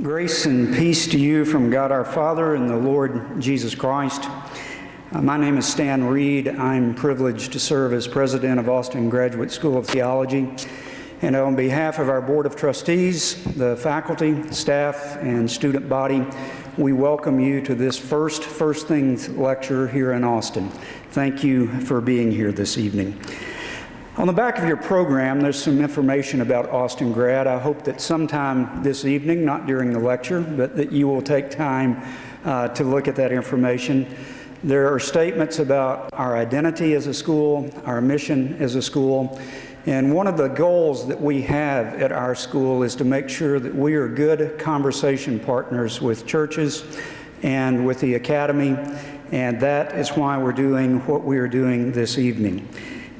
Grace and peace to you from God our Father and the Lord Jesus Christ. My name is Stan Reed. I'm privileged to serve as president of Austin Graduate School of Theology. And on behalf of our Board of Trustees, the faculty, staff, and student body, we welcome you to this First Things lecture here in Austin. Thank you for being here this evening. On the back of your program, there's some information about Austin Grad. I hope that sometime this evening, not during the lecture, but that you will take time to look at that information. There are statements about our identity as a school, our mission as a school, and one of the goals that we have at our school is to make sure that we are good conversation partners with churches and with the academy, and that is why we're doing what we are doing this evening.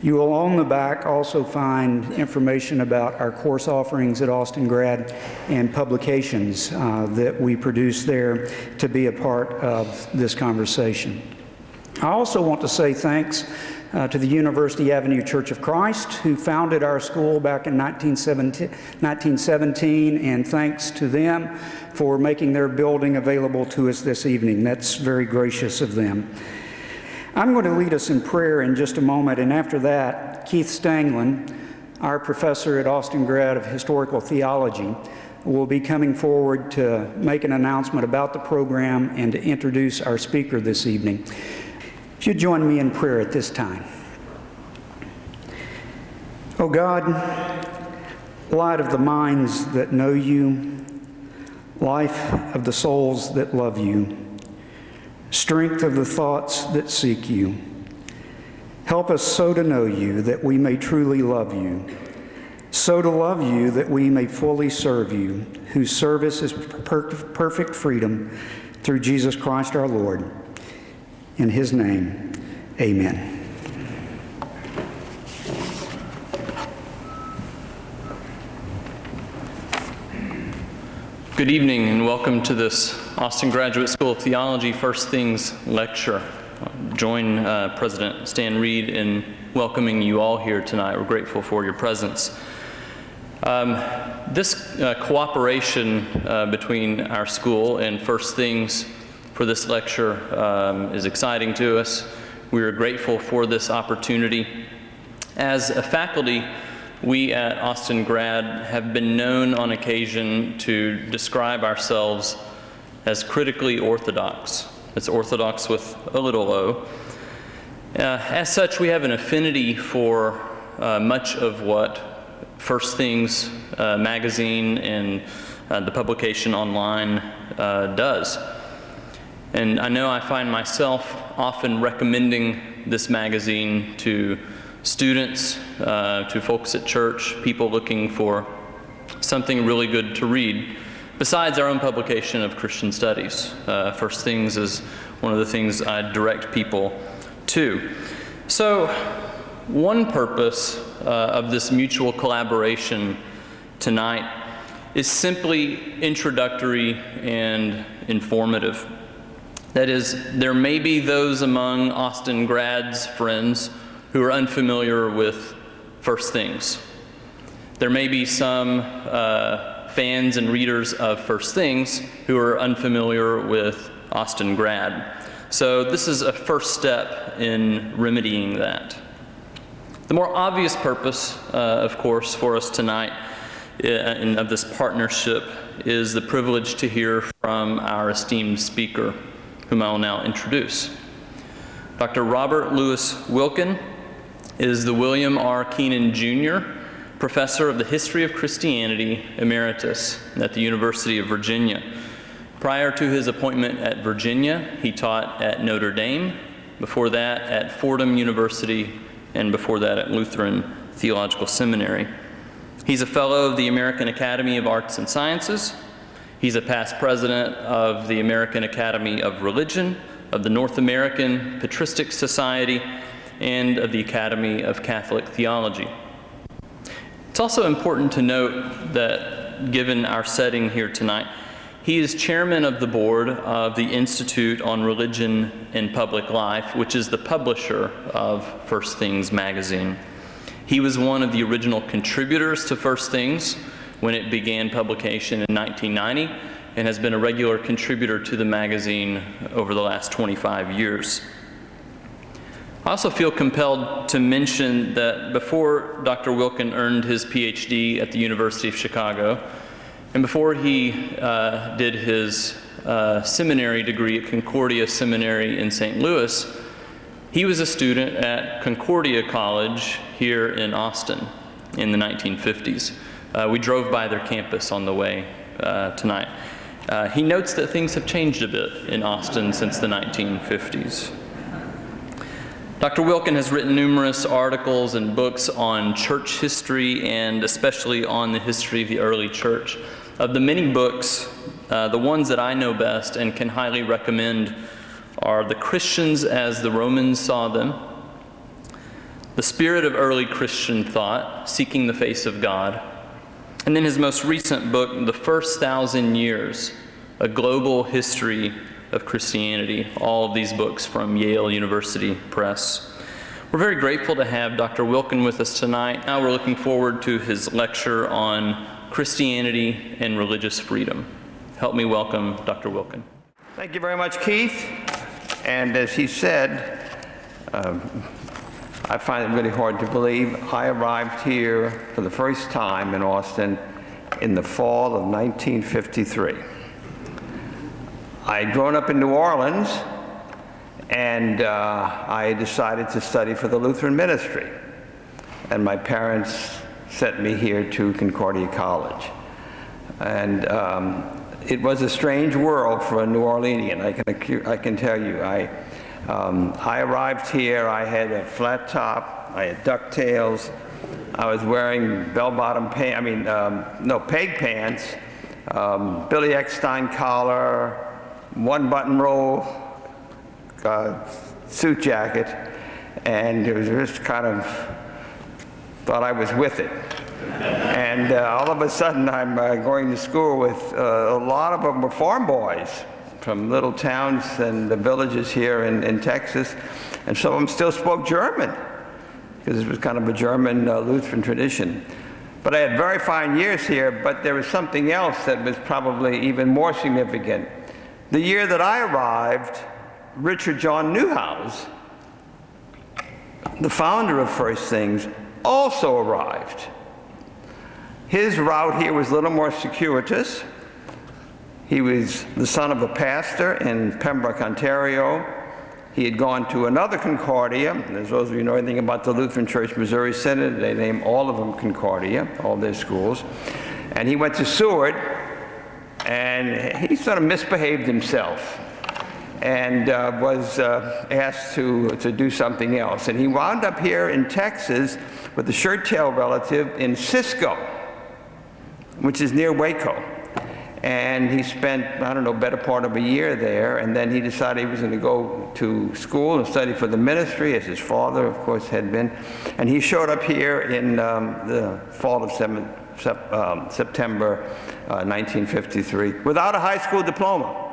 You will on the back also find information about our course offerings at Austin Grad and publications that we produce there to be a part of this conversation. I also want to say thanks to the University Avenue Church of Christ, who founded our school back in 1917, and thanks to them for making their building available to us this evening. That's very gracious of them. I'm going to lead us in prayer in just a moment, and after that, Keith Stanglin, our professor at Austin Grad of Historical Theology, will be coming forward to make an announcement about the program and to introduce our speaker this evening. If you'd join me in prayer at this time. Oh God, light of the minds that know you, life of the souls that love you, strength of the thoughts that seek you. Help us so to know you that we may truly love you, so to love you that we may fully serve you, whose service is perfect freedom through Jesus Christ our Lord. In his name, amen. Good evening and welcome to this Austin Graduate School of Theology First Things lecture. Join President Stan Reed in welcoming you all here tonight. We're grateful for your presence. This cooperation between our school and First Things for this lecture is exciting to us. We are grateful for this opportunity. As a faculty, we at Austin Grad have been known on occasion to describe ourselves as critically orthodox. It's orthodox with a little o. As such, we have an affinity for much of what First Things magazine and the publication online does. And I know I find myself often recommending this magazine to students, to folks at church, people looking for something really good to read, besides our own publication of Christian Studies. First Things is one of the things I direct people to. So one purpose of this mutual collaboration tonight is simply introductory and informative. That is, there may be those among Austin Grad's friends who are unfamiliar with First Things. There may be some fans and readers of First Things who are unfamiliar with Austin Grad. So this is a first step in remedying that. The more obvious purpose, of course, for us tonight of this partnership is the privilege to hear from our esteemed speaker, whom I will now introduce. Dr. Robert Louis Wilken is the William R. Keenan Jr. Professor of the History of Christianity Emeritus at the University of Virginia. Prior to his appointment at Virginia, he taught at Notre Dame, before that at Fordham University, and before that at Lutheran Theological Seminary. He's a fellow of the American Academy of Arts and Sciences. He's a past president of the American Academy of Religion, of the North American Patristic Society, and of the Academy of Catholic Theology. It's also important to note that, given our setting here tonight, he is chairman of the board of the Institute on Religion and Public Life, which is the publisher of First Things magazine. He was one of the original contributors to First Things when it began publication in 1990, and has been a regular contributor to the magazine over the last 25 years. I also feel compelled to mention that before Dr. Wilken earned his PhD at the University of Chicago, and before he did his seminary degree at Concordia Seminary in St. Louis, he was a student at Concordia College here in Austin in the 1950s. We drove by their campus on the way tonight. He notes that things have changed a bit in Austin since the 1950s. Dr. Wilken has written numerous articles and books on church history and especially on the history of the early church. Of the many books, the ones that I know best and can highly recommend are The Christians as the Romans Saw Them, The Spirit of Early Christian Thought, Seeking the Face of God, and then his most recent book, The First 1,000 Years, A Global History of Christianity, all of these books from Yale University Press. We're very grateful to have Dr. Wilken with us tonight. Now we're looking forward to his lecture on Christianity and religious freedom. Help me welcome Dr. Wilken. Thank you very much, Keith. And as he said, I find it really hard to believe I arrived here for the first time in Austin in the fall of 1953. I had grown up in New Orleans, and I decided to study for the Lutheran ministry. And my parents sent me here to Concordia College. And it was a strange world for a New Orleanian, I can tell you. I arrived here, I had a flat top, I had ducktails, I was wearing bell-bottom pants, peg pants, Billy Eckstein collar, one-button roll suit jacket, and it was just kind of thought I was with it. And all of a sudden I'm going to school with a lot of them were farm boys from little towns and the villages here in Texas, and some of them still spoke German because it was kind of a German Lutheran tradition. But I had very fine years here, but there was something else that was probably even more significant. The year that I arrived, Richard John Newhouse, the founder of First Things, also arrived. His route here was a little more circuitous. He was the son of a pastor in Pembroke, Ontario. He had gone to another Concordia. As those of you know anything about the Lutheran Church Missouri Synod, they name all of them Concordia, all their schools. And he went to Seward, and he sort of misbehaved himself and was asked to do something else. And he wound up here in Texas with a shirt-tail relative in Cisco, which is near Waco. And he spent, better part of a year there, and then he decided he was going to go to school and study for the ministry, as his father, of course, had been. And he showed up here in the fall of September 1953 without a high school diploma.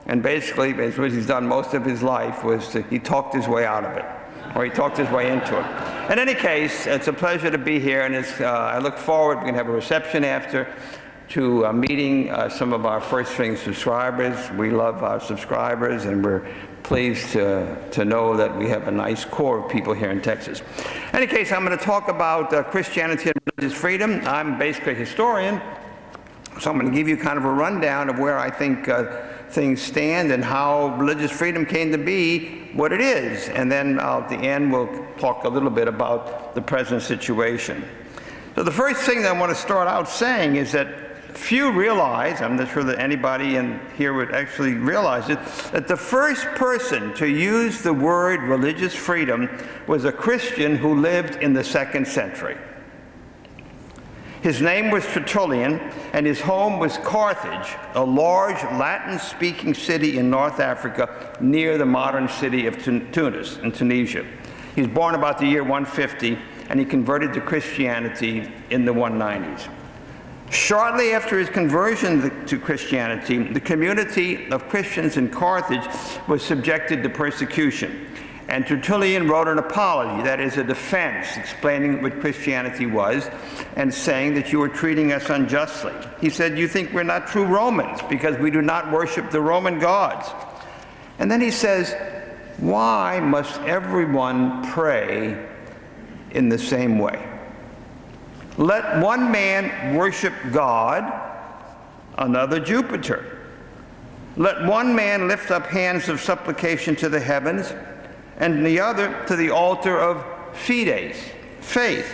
And basically, what he's done most of his life was he talked his way out of it, or he talked his way into it. In any case, it's a pleasure to be here, and I look forward, we're going to have a reception after, to meeting some of our First Things subscribers. We love our subscribers, and we're pleased to know that we have a nice core of people here in Texas. In any case, I'm going to talk about Christianity and religious freedom. I'm basically a historian, so I'm going to give you kind of a rundown of where I think things stand and how religious freedom came to be what it is. And then at the end, we'll talk a little bit about the present situation. So the first thing that I want to start out saying is that few realize, I'm not sure that anybody in here would actually realize it, that the first person to use the word religious freedom was a Christian who lived in the 2nd century. His name was Tertullian, and his home was Carthage, a large Latin-speaking city in North Africa near the modern city of Tunis in Tunisia. He was born about the year 150, and he converted to Christianity in the 190s. Shortly after his conversion to Christianity, the community of Christians in Carthage was subjected to persecution. And Tertullian wrote an apology, that is a defense, explaining what Christianity was and saying that you were treating us unjustly. He said, you think we're not true Romans because we do not worship the Roman gods. And then he says, why must everyone pray in the same way? Let one man worship God, another Jupiter. Let one man lift up hands of supplication to the heavens, and the other to the altar of fides, faith.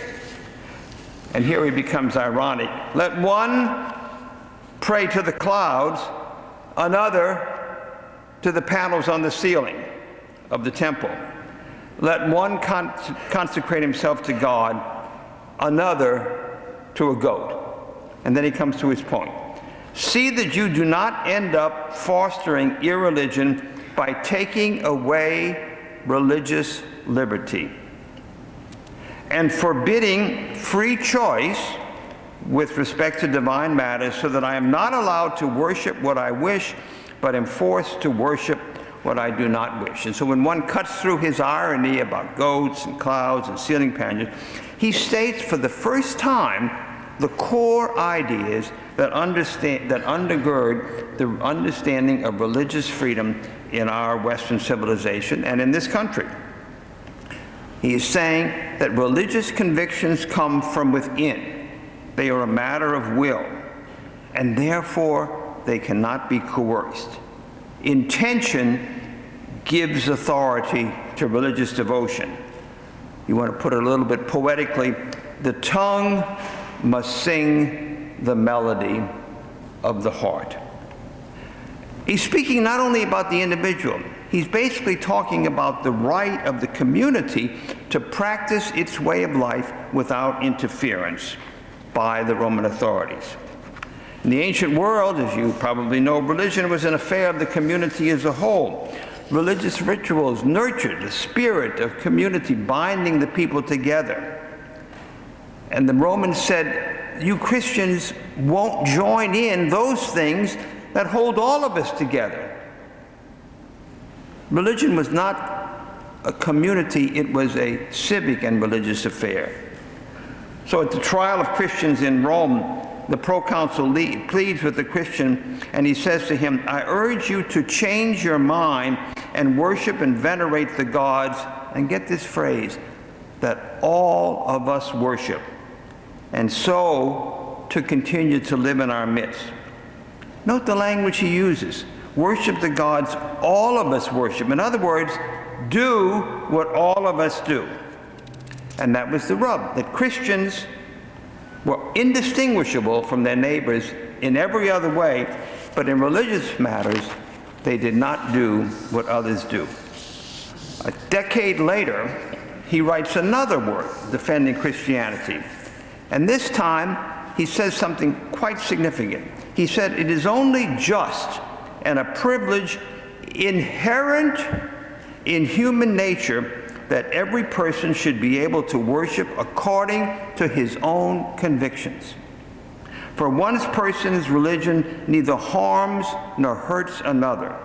And here he becomes ironic. Let one pray to the clouds, another to the panels on the ceiling of the temple. Let one consecrate himself to God, another to a goat. And then he comes to his point. See that you do not end up fostering irreligion by taking away religious liberty and forbidding free choice with respect to divine matters, so that I am not allowed to worship what I wish, but am forced to worship what I do not wish. And so when one cuts through his irony about goats and clouds and ceiling panels, he states for the first time the core ideas that undergird the understanding of religious freedom in our Western civilization and in this country. He is saying that religious convictions come from within. They are a matter of will, and therefore they cannot be coerced. Intention gives authority to religious devotion. You want to put it a little bit poetically, the tongue must sing the melody of the heart. He's speaking not only about the individual, he's basically talking about the right of the community to practice its way of life without interference by the Roman authorities. In the ancient world, as you probably know, religion was an affair of the community as a whole. Religious rituals nurtured the spirit of community, binding the people together. And the Romans said, you Christians won't join in those things that hold all of us together. Religion was not a community, it was a civic and religious affair. So at the trial of Christians in Rome, the proconsul pleads with the Christian, and he says to him, I urge you to change your mind and worship and venerate the gods, and get this phrase, that all of us worship, and so to continue to live in our midst. Note the language he uses. Worship the gods all of us worship. In other words, do what all of us do. And that was the rub, that Christians were indistinguishable from their neighbors in every other way, but in religious matters, they did not do what others do. A decade later, he writes another work defending Christianity. And this time, he says something quite significant. He said, it is only just and a privilege inherent in human nature that every person should be able to worship according to his own convictions. For one person's religion neither harms nor hurts another.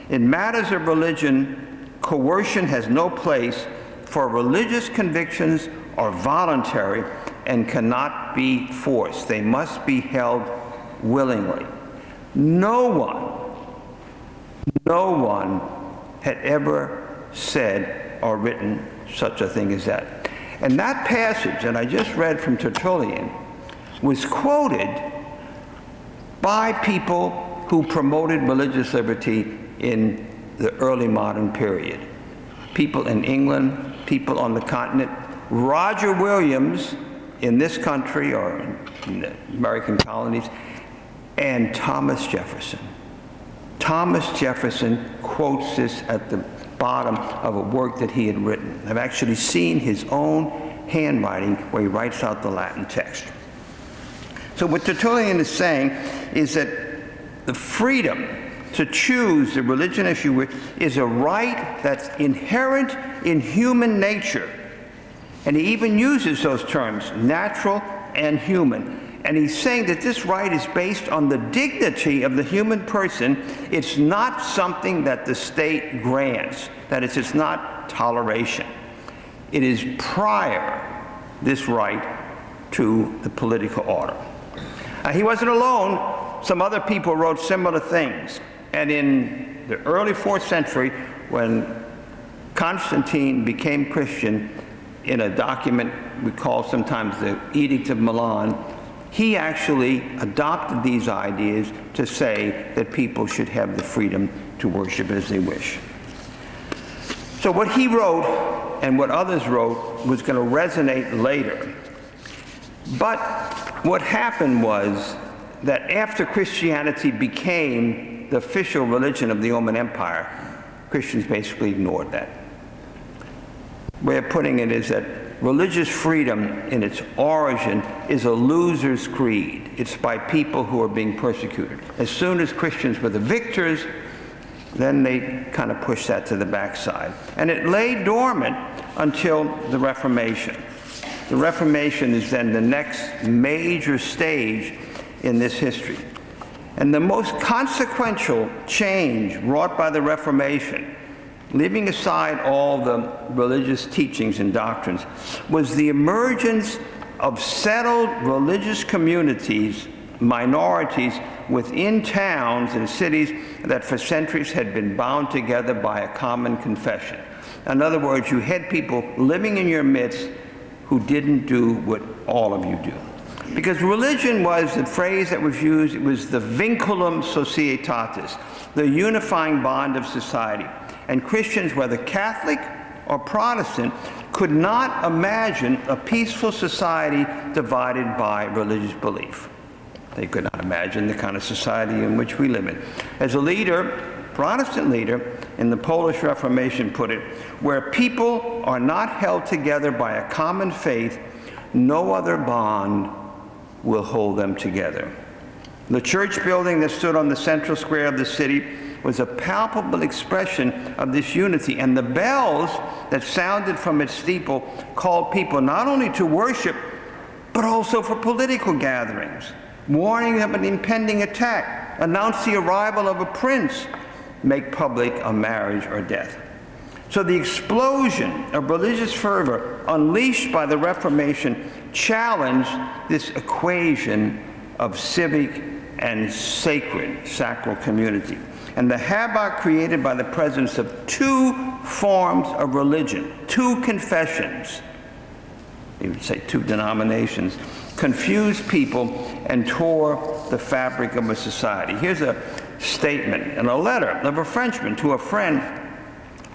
In matters of religion, coercion has no place, for religious convictions are voluntary and cannot be forced. They must be held willingly. No one had ever said or written such a thing as that. And that passage that I just read from Tertullian was quoted by people who promoted religious liberty in the early modern period. People in England, people on the continent, Roger Williams in this country or in the American colonies, and Thomas Jefferson. Thomas Jefferson quotes this at the bottom of a work that he had written. I've actually seen his own handwriting where he writes out the Latin text. So what Tertullian is saying is that the freedom to choose the religion as you wish is a right that's inherent in human nature. And he even uses those terms, natural and human. And he's saying that this right is based on the dignity of the human person. It's not something that the state grants. That is, it's not toleration. It is prior, this right, to the political order. He wasn't alone. Some other people wrote similar things. And in the early 4th century, when Constantine became Christian, in a document we call sometimes the Edict of Milan, he actually adopted these ideas to say that people should have the freedom to worship as they wish. So what he wrote and what others wrote was going to resonate later. But what happened was that after Christianity became the official religion of the Roman Empire, Christians basically ignored that. Way of putting it is that religious freedom in its origin is a loser's creed. It's by people who are being persecuted. As soon as Christians were the victors, then they kind of pushed that to the backside. And it lay dormant until the Reformation. The Reformation is then the next major stage in this history. And the most consequential change wrought by the Reformation, leaving aside all the religious teachings and doctrines, was the emergence of settled religious communities, minorities within towns and cities that for centuries had been bound together by a common confession. In other words, you had people living in your midst who didn't do what all of you do. Because religion was the phrase that was used, it was the vinculum societatis, the unifying bond of society. And Christians, whether Catholic or Protestant, could not imagine a peaceful society divided by religious belief. They could not imagine the kind of society in which we live in. As a leader, Protestant leader in the Polish Reformation put it, where people are not held together by a common faith, no other bond will hold them together. The church building that stood on the central square of the city was a palpable expression of this unity, and the bells that sounded from its steeple called people not only to worship, but also for political gatherings, warning of an impending attack, announce the arrival of a prince, make public a marriage or death. So the explosion of religious fervor unleashed by the Reformation challenged this equation of civic and sacral community. And the havoc created by the presence of two forms of religion, two confessions, you would say two denominations, confused people and tore the fabric of a society. Here's a statement in a letter of a Frenchman to a friend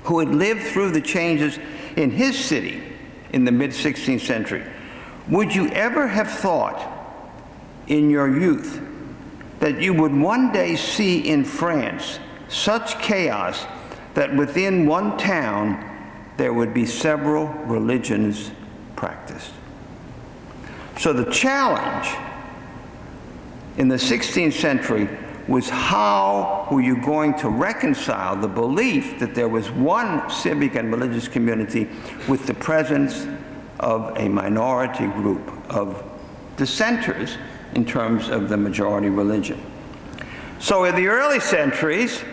who had lived through the changes in his city in the mid-16th century. Would you ever have thought in your youth that you would one day see in France such chaos that within one town there would be several religions practiced? So the challenge in the 16th century was how were you going to reconcile the belief that there was one civic and religious community with the presence of a minority group of dissenters in terms of the majority religion. So in the early centuries,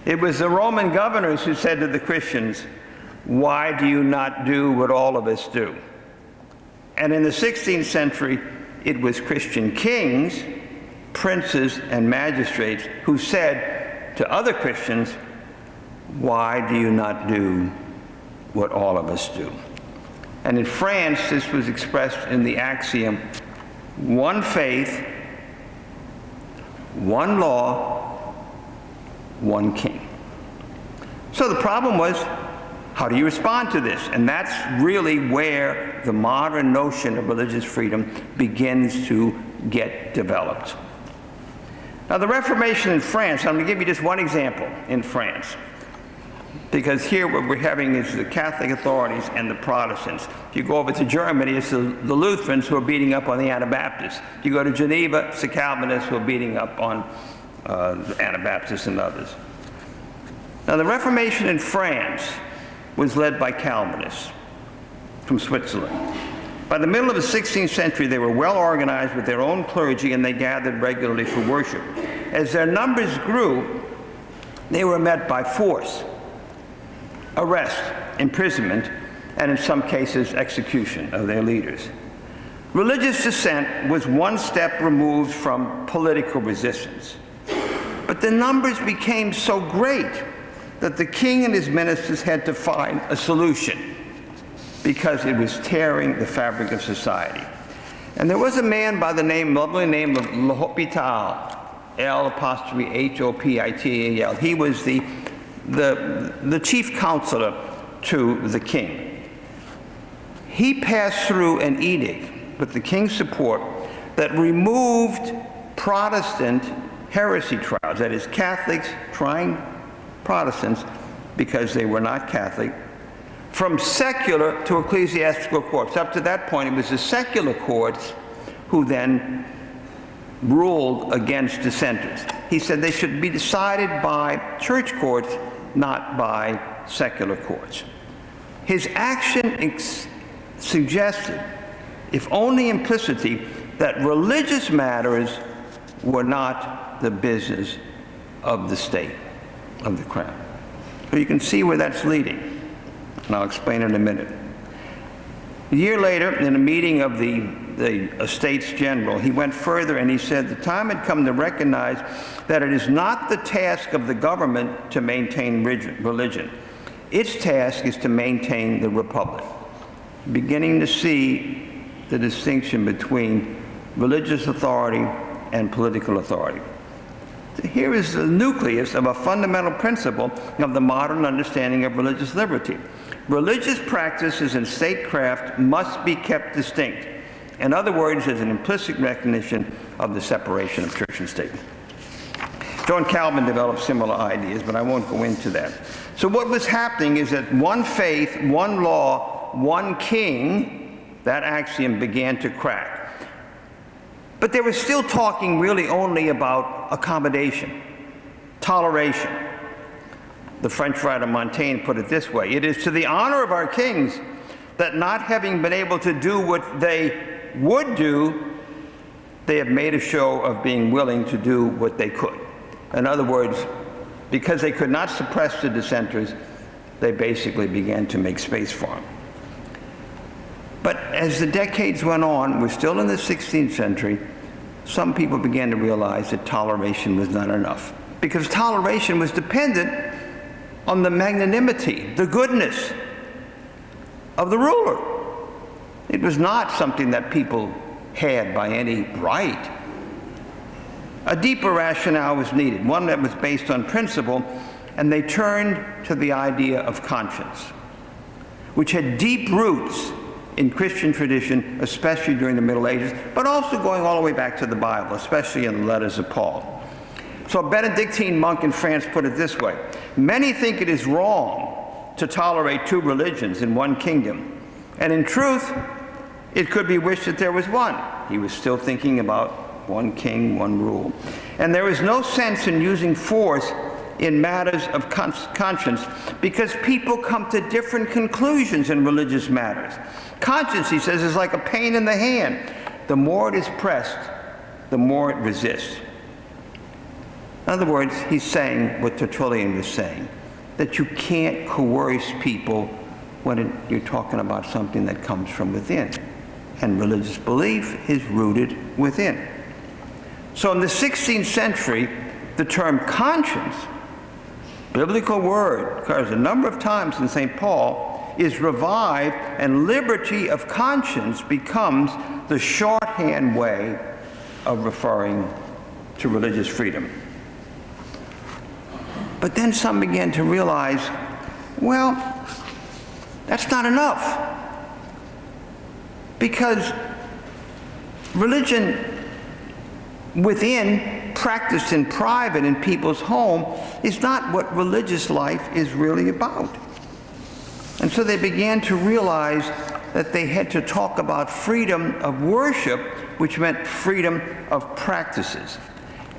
it was the Roman governors who said to the Christians, "Why do you not do what all of us do?" And in the 16th century, it was Christian kings, princes, and magistrates who said to other Christians, "Why do you not do what all of us do?" And in France, this was expressed in the axiom, one faith, one law, one king. So the problem was, how do you respond to this? And that's really where the modern notion of religious freedom begins to get developed. Now, the Reformation in France, I'm going to give you just one example in France, because here what we're having is the Catholic authorities and the Protestants. If you go over to Germany, it's the Lutherans who are beating up on the Anabaptists. If you go to Geneva, it's the Calvinists who are beating up on the Anabaptists and others. Now, the Reformation in France was led by Calvinists from Switzerland. By the middle of the 16th century, they were well organized with their own clergy, and they gathered regularly for worship. As their numbers grew, they were met by force, arrest, imprisonment, and in some cases, execution of their leaders. Religious dissent was one step removed from political resistance. But the numbers became so great that the king and his ministers had to find a solution because it was tearing the fabric of society. And there was a man by the lovely name of L'Hopital, L'Hopital. He was the chief counselor to the king. He passed through an edict with the king's support that removed Protestant heresy trials, that is, Catholics trying Protestants because they were not Catholic, from secular to ecclesiastical courts. Up to that point, it was the secular courts who then ruled against dissenters. He said they should be decided by church courts, not by secular courts. His action suggested, if only implicitly, that religious matters were not the business of the state, of the crown. So you can see where that's leading, and I'll explain in a minute. A year later, in a meeting of the Estates General, he went further and he said the time had come to recognize that it is not the task of the government to maintain religion. Its task is to maintain the republic. Beginning to see the distinction between religious authority and political authority. Here is the nucleus of a fundamental principle of the modern understanding of religious liberty. Religious practices and statecraft must be kept distinct. In other words, there's an implicit recognition of the separation of church and state. John Calvin developed similar ideas, but I won't go into that. So what was happening is that one faith, one law, one king, that axiom began to crack. But they were still talking really only about accommodation, toleration. The French writer Montaigne put it this way: it is to the honor of our kings that not having been able to do what they would do, they have made a show of being willing to do what they could. In other words, because they could not suppress the dissenters, they basically began to make space for them. But as the decades went on, we're still in the 16th century, some people began to realize that toleration was not enough, because toleration was dependent on the magnanimity, the goodness of the ruler. It was not something that people had by any right. A deeper rationale was needed, one that was based on principle, and they turned to the idea of conscience, which had deep roots in Christian tradition, especially during the Middle Ages, but also going all the way back to the Bible, especially in the letters of Paul. So a Benedictine monk in France put it this way: many think it is wrong to tolerate two religions in one kingdom, and in truth, it could be wished that there was one. He was still thinking about one king, one rule. And there is no sense in using force in matters of conscience, because people come to different conclusions in religious matters. Conscience, he says, is like a pain in the hand. The more it is pressed, the more it resists. In other words, he's saying what Tertullian was saying, that you can't coerce people when you're talking about something that comes from within. And religious belief is rooted within. So in the 16th century, the term conscience, biblical word, occurs a number of times in St. Paul, is revived, and liberty of conscience becomes the shorthand way of referring to religious freedom. But then some began to realize, well, that's not enough. Because religion within, practiced in private in people's home, is not what religious life is really about. And so they began to realize that they had to talk about freedom of worship, which meant freedom of practices.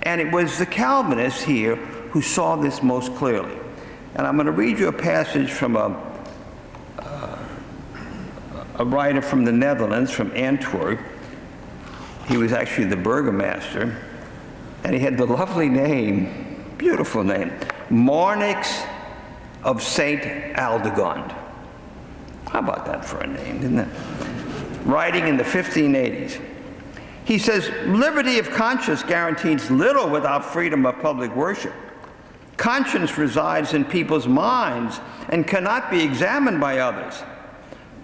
And it was the Calvinists here who saw this most clearly. And I'm going to read you a passage from a writer from the Netherlands, from Antwerp. He was actually the burgomaster, and he had the lovely name, beautiful name, Monnichs of St. Aldegond. How about that for a name, isn't it? Writing in the 1580s. He says, liberty of conscience guarantees little without freedom of public worship. Conscience resides in people's minds and cannot be examined by others.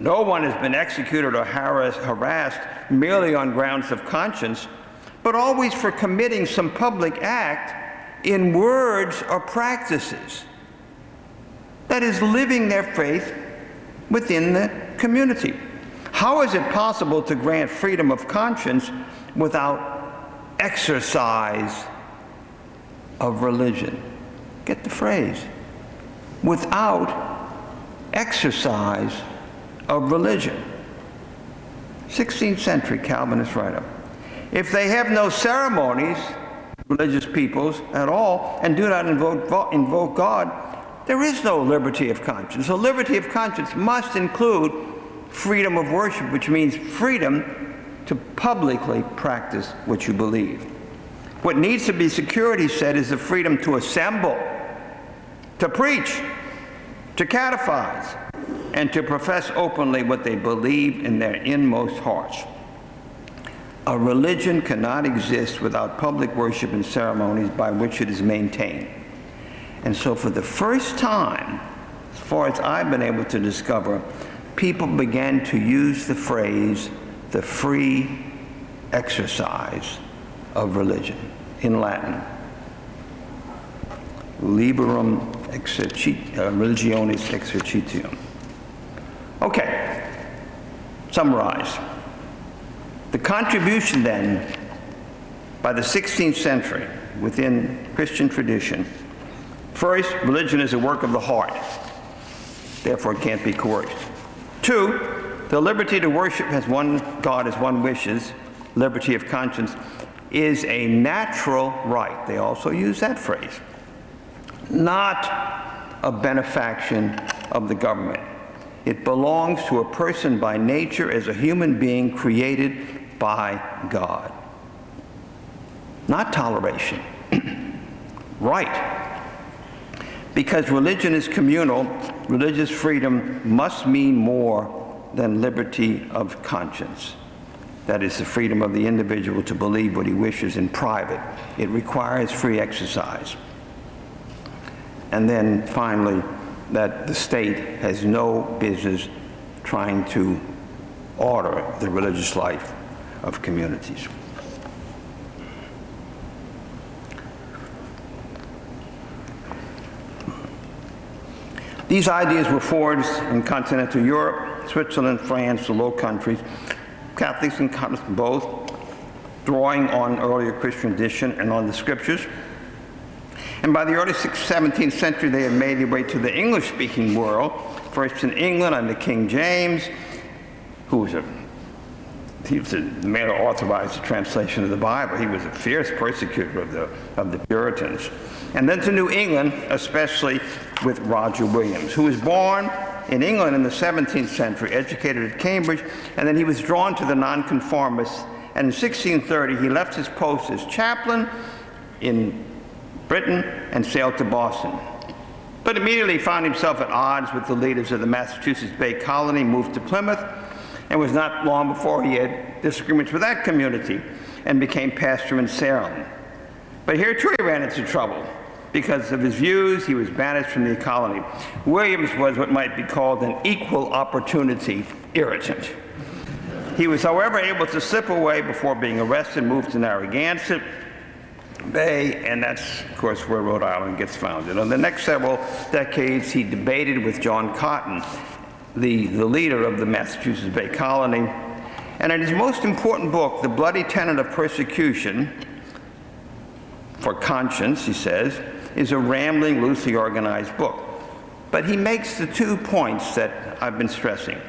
No one has been executed or harassed merely on grounds of conscience, but always for committing some public act in words or practices. That is, living their faith within the community. How is it possible to grant freedom of conscience without exercise of religion? Get the phrase. Without exercise of religion. 16th century Calvinist writer. If they have no ceremonies, religious peoples at all, and do not invoke God, there is no liberty of conscience. So liberty of conscience must include freedom of worship, which means freedom to publicly practice what you believe. What needs to be secured, he said, is the freedom to assemble, to preach, to catechize, and to profess openly what they believe in their inmost hearts. A religion cannot exist without public worship and ceremonies by which it is maintained. And so for the first time, as far as I've been able to discover, people began to use the phrase, the free exercise of religion, in Latin. Liberum religionis exercitium. Okay, summarize. The contribution then by the 16th century within Christian tradition. First, religion is a work of the heart. Therefore, it can't be coerced. Two, the liberty to worship as one God as one wishes, liberty of conscience, is a natural right. They also use that phrase. Not a benefaction of the government. It belongs to a person by nature as a human being created by God. Not toleration. Right. Because religion is communal, religious freedom must mean more than liberty of conscience. That is the freedom of the individual to believe what he wishes in private. It requires free exercise. And then finally, that the state has no business trying to order the religious life of communities. These ideas were forged in continental Europe, Switzerland, France, the Low Countries, Catholics and Protestants both, drawing on earlier Christian tradition and on the scriptures. And by the early 17th century, they had made their way to the English-speaking world, first in England under King James, who was he was the man who authorized the translation of the Bible. He was a fierce persecutor of the Puritans. And then to New England, especially with Roger Williams, who was born in England in the 17th century, educated at Cambridge, and then he was drawn to the nonconformists. And in 1630, he left his post as chaplain in Britain and sailed to Boston. But immediately found himself at odds with the leaders of the Massachusetts Bay Colony, moved to Plymouth, and was not long before he had disagreements with that community and became pastor in Salem. But here too he ran into trouble. Because of his views, he was banished from the colony. Williams was what might be called an equal opportunity irritant. He was, however, able to slip away before being arrested, moved to Narragansett Bay, and that's, of course, where Rhode Island gets founded. In the next several decades, he debated with John Cotton, the leader of the Massachusetts Bay Colony. And in his most important book, The Bloody Tenet of Persecution for Conscience, he says, is a rambling, loosely organized book. But he makes the 2 points that I've been stressing.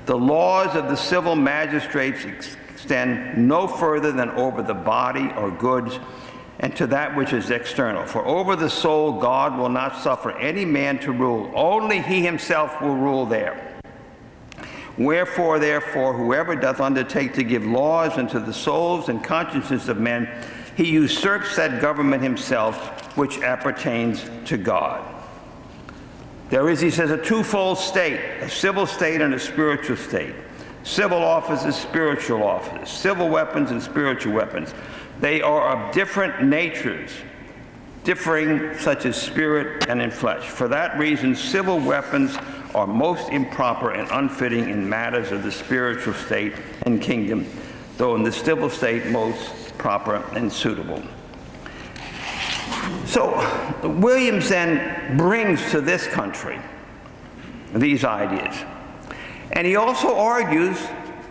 The laws of the civil magistrates extend no further than over the body or goods and to that which is external. For over the soul God will not suffer any man to rule. Only he himself will rule there. Wherefore, therefore, whoever doth undertake to give laws unto the souls and consciences of men, he usurps that government himself which appertains to God. There is, he says, a twofold state, a civil state and a spiritual state. Civil offices, spiritual offices, civil weapons and spiritual weapons. They are of different natures, differing such as spirit and in flesh. For that reason, civil weapons are most improper and unfitting in matters of the spiritual state and kingdom, though in the civil state most proper and suitable. So Williams then brings to this country these ideas. And he also argues,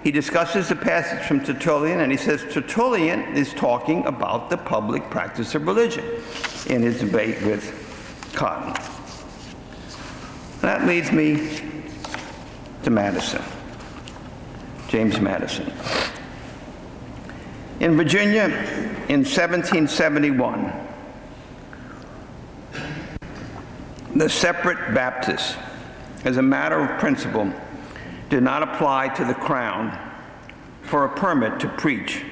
he discusses the passage from Tertullian, and he says Tertullian is talking about the public practice of religion in his debate with Cotton. That leads me to Madison, James Madison. In Virginia, in 1771, the separate Baptists, as a matter of principle, did not apply to the Crown for a permit to preach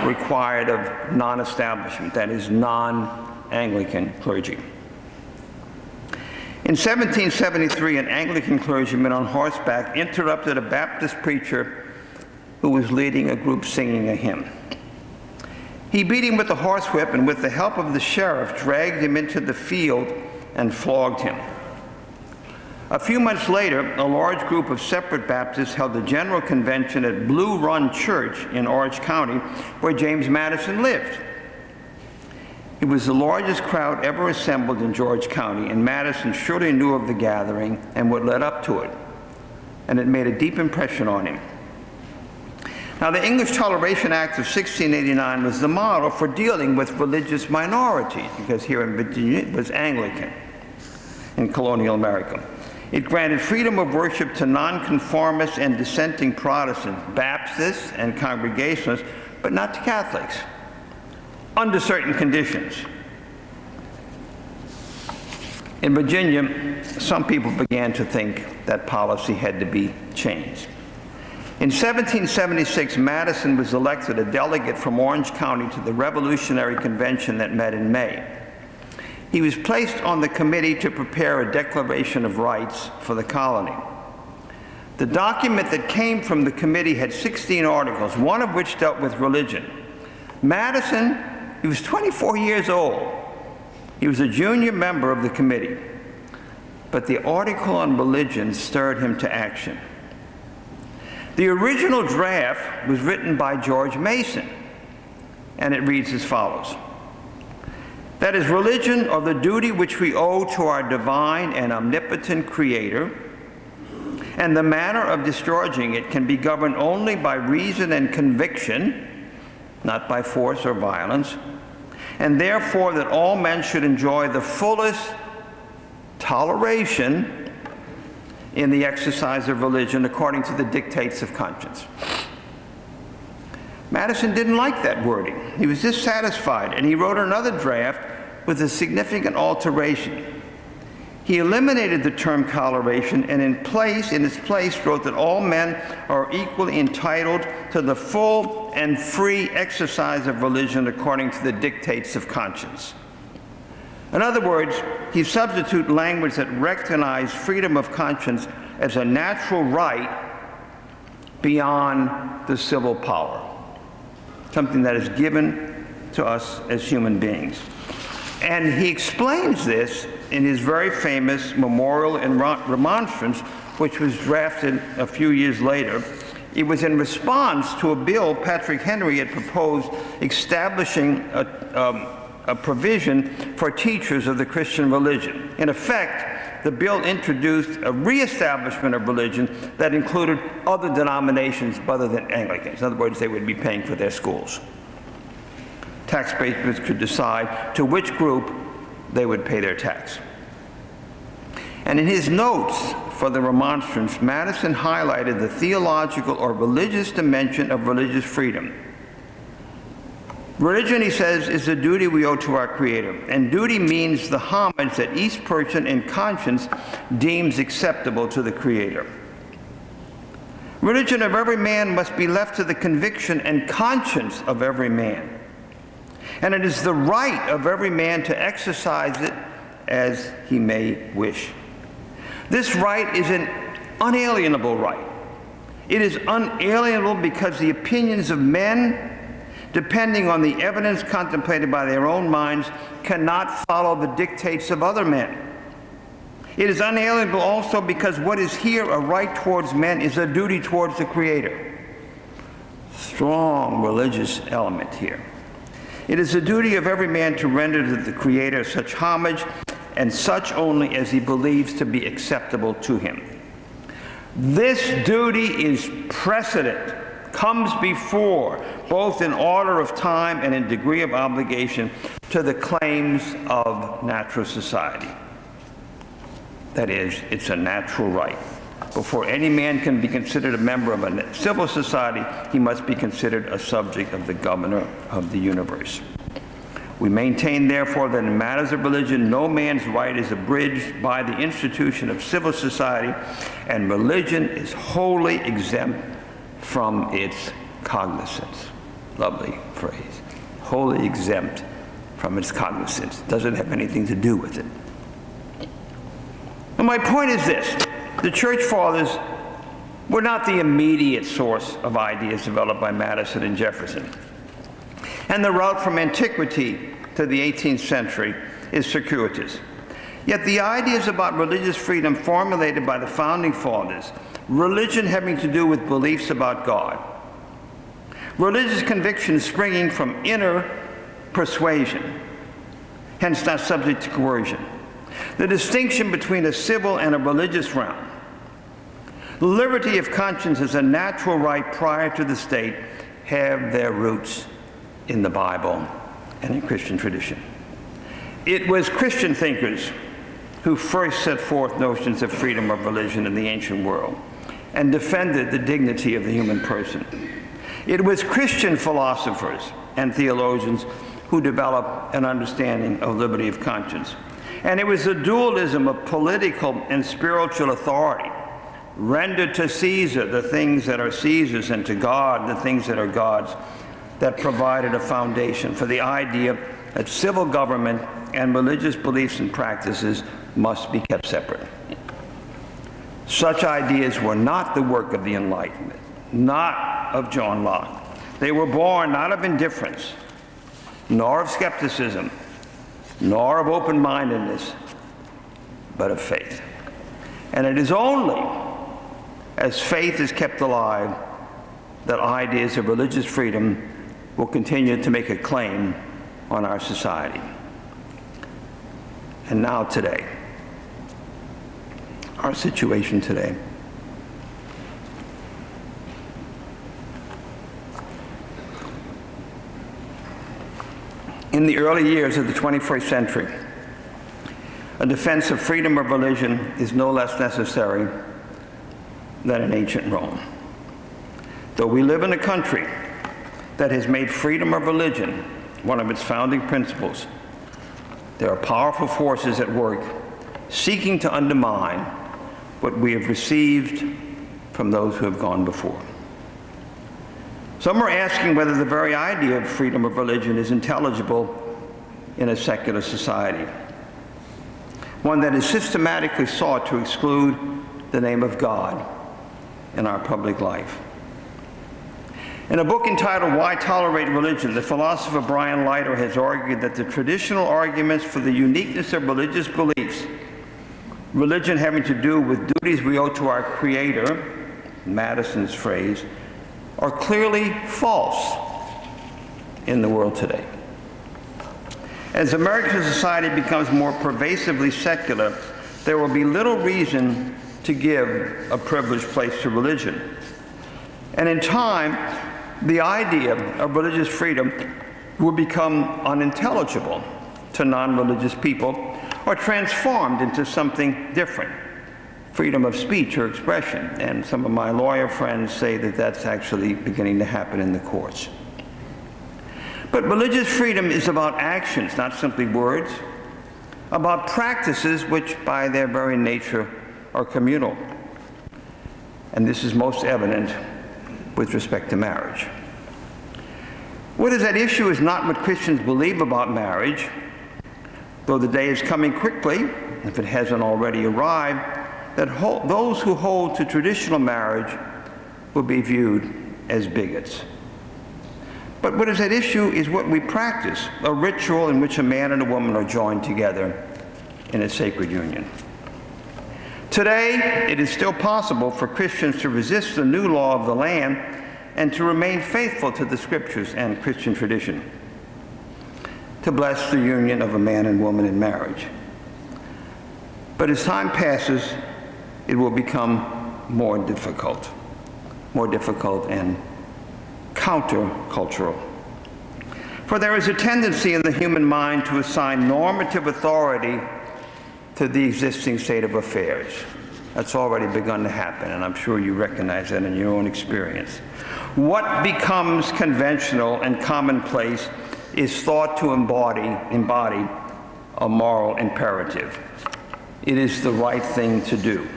required of non-establishment, that is, non-Anglican clergy. In 1773, an Anglican clergyman on horseback interrupted a Baptist preacher who was leading a group singing a hymn. He beat him with a horsewhip and with the help of the sheriff dragged him into the field and flogged him. A few months later, a large group of separate Baptists held a general convention at Blue Run Church in Orange County, where James Madison lived. It was the largest crowd ever assembled in George County, and Madison surely knew of the gathering and what led up to it, and it made a deep impression on him. Now, the English Toleration Act of 1689 was the model for dealing with religious minorities, because here in Virginia it was Anglican in colonial America. It granted freedom of worship to nonconformists and dissenting Protestants, Baptists and Congregationalists, but not to Catholics, under certain conditions. In Virginia, some people began to think that policy had to be changed. In 1776, Madison was elected a delegate from Orange County to the Revolutionary Convention that met in May. He was placed on the committee to prepare a Declaration of Rights for the colony. The document that came from the committee had 16 articles, one of which dealt with religion. Madison, he was 24 years old. He was a junior member of the committee. But the article on religion stirred him to action. The original draft was written by George Mason, and it reads as follows. That is, religion, or the duty which we owe to our divine and omnipotent Creator, and the manner of discharging it can be governed only by reason and conviction, not by force or violence, and therefore that all men should enjoy the fullest toleration in the exercise of religion according to the dictates of conscience. Madison didn't like that wording. He was dissatisfied, and he wrote another draft with a significant alteration. He eliminated the term toleration, and in its place wrote that all men are equally entitled to the full and free exercise of religion according to the dictates of conscience. In other words, he substituted language that recognized freedom of conscience as a natural right beyond the civil power, something that is given to us as human beings. And he explains this in his very famous Memorial and Remonstrance, which was drafted a few years later. It was in response to a bill Patrick Henry had proposed establishing a provision for teachers of the Christian religion. In effect, the bill introduced a reestablishment of religion that included other denominations other than Anglicans. In other words, they would be paying for their schools. Taxpayers could decide to which group they would pay their tax. And in his notes for the Remonstrance, Madison highlighted the theological or religious dimension of religious freedom. Religion, he says, is the duty we owe to our Creator, and duty means the homage that each person in conscience deems acceptable to the Creator. Religion of every man must be left to the conviction and conscience of every man, and it is the right of every man to exercise it as he may wish. This right is an unalienable right. It is unalienable because the opinions of men, depending on the evidence contemplated by their own minds, cannot follow the dictates of other men. It is unalienable also because what is here a right towards men is a duty towards the Creator. Strong religious element here. It is the duty of every man to render to the Creator such homage, and such only as he believes to be acceptable to him. This duty is precedent, comes before, both in order of time and in degree of obligation, to the claims of natural society. That is, it's a natural right. Before any man can be considered a member of a civil society, he must be considered a subject of the governor of the universe. We maintain, therefore, that in matters of religion, no man's right is abridged by the institution of civil society, and religion is wholly exempt from its cognizance. Lovely phrase. Wholly exempt from its cognizance. Doesn't have anything to do with it. And my point is this. The Church Fathers were not the immediate source of ideas developed by Madison and Jefferson. And the route from antiquity to the 18th century is circuitous. Yet the ideas about religious freedom formulated by the Founding Fathers, religion having to do with beliefs about God, religious convictions springing from inner persuasion, hence not subject to coercion, the distinction between a civil and a religious realm, liberty of conscience as a natural right prior to the state, have their roots in the Bible and in Christian tradition. It was Christian thinkers who first set forth notions of freedom of religion in the ancient world and defended the dignity of the human person. It was Christian philosophers and theologians who developed an understanding of liberty of conscience. And it was the dualism of political and spiritual authority, rendered to Caesar the things that are Caesar's and to God the things that are God's, that provided a foundation for the idea that civil government and religious beliefs and practices must be kept separate. Such ideas were not the work of the Enlightenment, not of John Locke. They were born not of indifference, nor of skepticism, nor of open-mindedness, but of faith. And it is only as faith is kept alive that ideas of religious freedom will continue to make a claim on our society. And now today, our situation today. In the early years of the 21st century, a defense of freedom of religion is no less necessary than in ancient Rome. Though we live in a country that has made freedom of religion one of its founding principles, there are powerful forces at work seeking to undermine what we have received from those who have gone before. Some are asking whether the very idea of freedom of religion is intelligible in a secular society, one that is systematically sought to exclude the name of God in our public life. In a book entitled Why Tolerate Religion, the philosopher Brian Leiter has argued that the traditional arguments for the uniqueness of religious beliefs, religion having to do with duties we owe to our Creator, Madison's phrase, are clearly false in the world today. As American society becomes more pervasively secular, there will be little reason to give a privileged place to religion. And in time, the idea of religious freedom will become unintelligible to non-religious people or transformed into something different. Freedom of speech or expression, and some of my lawyer friends say that that's actually beginning to happen in the courts. But religious freedom is about actions, not simply words, about practices which by their very nature are communal. And this is most evident with respect to marriage. What is at issue is not what Christians believe about marriage, though the day is coming quickly, if it hasn't already arrived, that those who hold to traditional marriage will be viewed as bigots. But what is at issue is what we practice, a ritual in which a man and a woman are joined together in a sacred union. Today, it is still possible for Christians to resist the new law of the land and to remain faithful to the Scriptures and Christian tradition, to bless the union of a man and woman in marriage. But as time passes, it will become more difficult and countercultural. For there is a tendency in the human mind to assign normative authority to the existing state of affairs. That's already begun to happen, and I'm sure you recognize that in your own experience. What becomes conventional and commonplace is thought to embody a moral imperative. It is the right thing to do.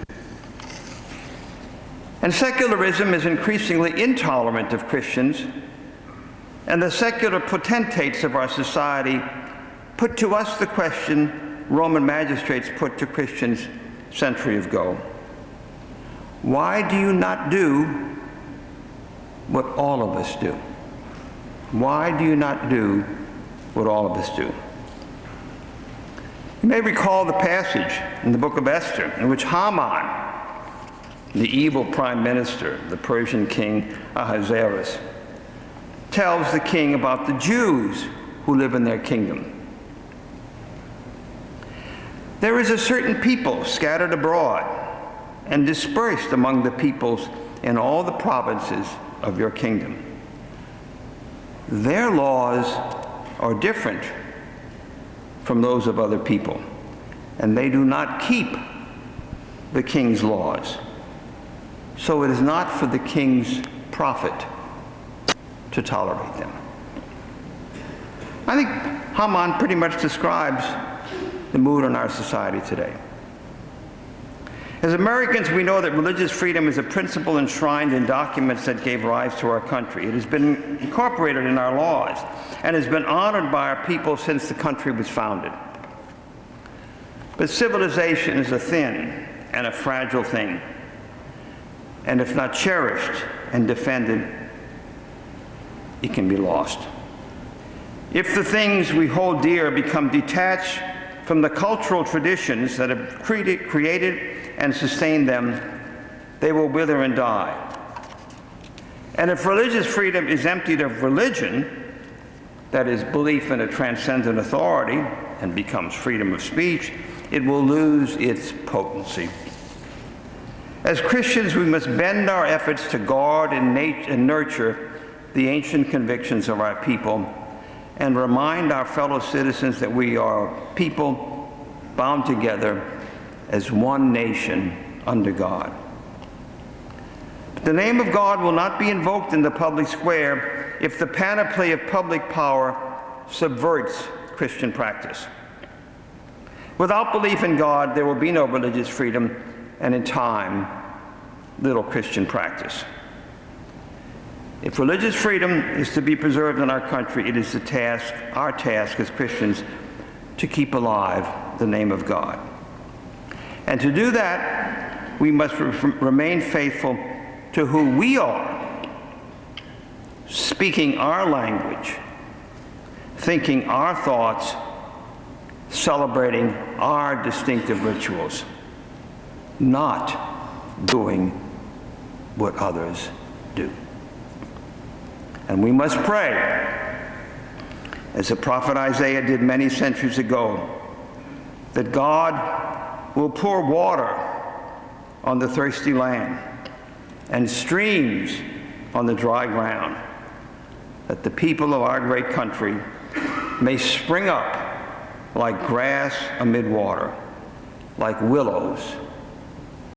And secularism is increasingly intolerant of Christians, and the secular potentates of our society put to us the question Roman magistrates put to Christians a century ago. Why do you not do what all of us do? Why do you not do what all of us do? You may recall the passage in the book of Esther in which Haman, the evil prime minister, the Persian king Ahasuerus, tells the king about the Jews who live in their kingdom. There is a certain people scattered abroad and dispersed among the peoples in all the provinces of your kingdom. Their laws are different from those of other people, and they do not keep the king's laws. So it is not for the king's profit to tolerate them. I think Haman pretty much describes the mood in our society today. As Americans, we know that religious freedom is a principle enshrined in documents that gave rise to our country. It has been incorporated in our laws and has been honored by our people since the country was founded. But civilization is a thin and a fragile thing, and if not cherished and defended, it can be lost. If the things we hold dear become detached from the cultural traditions that have created and sustained them, they will wither and die. And if religious freedom is emptied of religion, that is, belief in a transcendent authority, and becomes freedom of speech, it will lose its potency. As Christians, we must bend our efforts to guard and nurture the ancient convictions of our people and remind our fellow citizens that we are people bound together as one nation under God. But the name of God will not be invoked in the public square if the panoply of public power subverts Christian practice. Without belief in God, there will be no religious freedom, and in time, little Christian practice. If religious freedom is to be preserved in our country, it is our task as Christians to keep alive the name of God. And to do that, we must remain faithful to who we are, speaking our language, thinking our thoughts, celebrating our distinctive rituals, not doing what others do. And we must pray, as the prophet Isaiah did many centuries ago, that God will pour water on the thirsty land and streams on the dry ground, that the people of our great country may spring up like grass amid water, like willows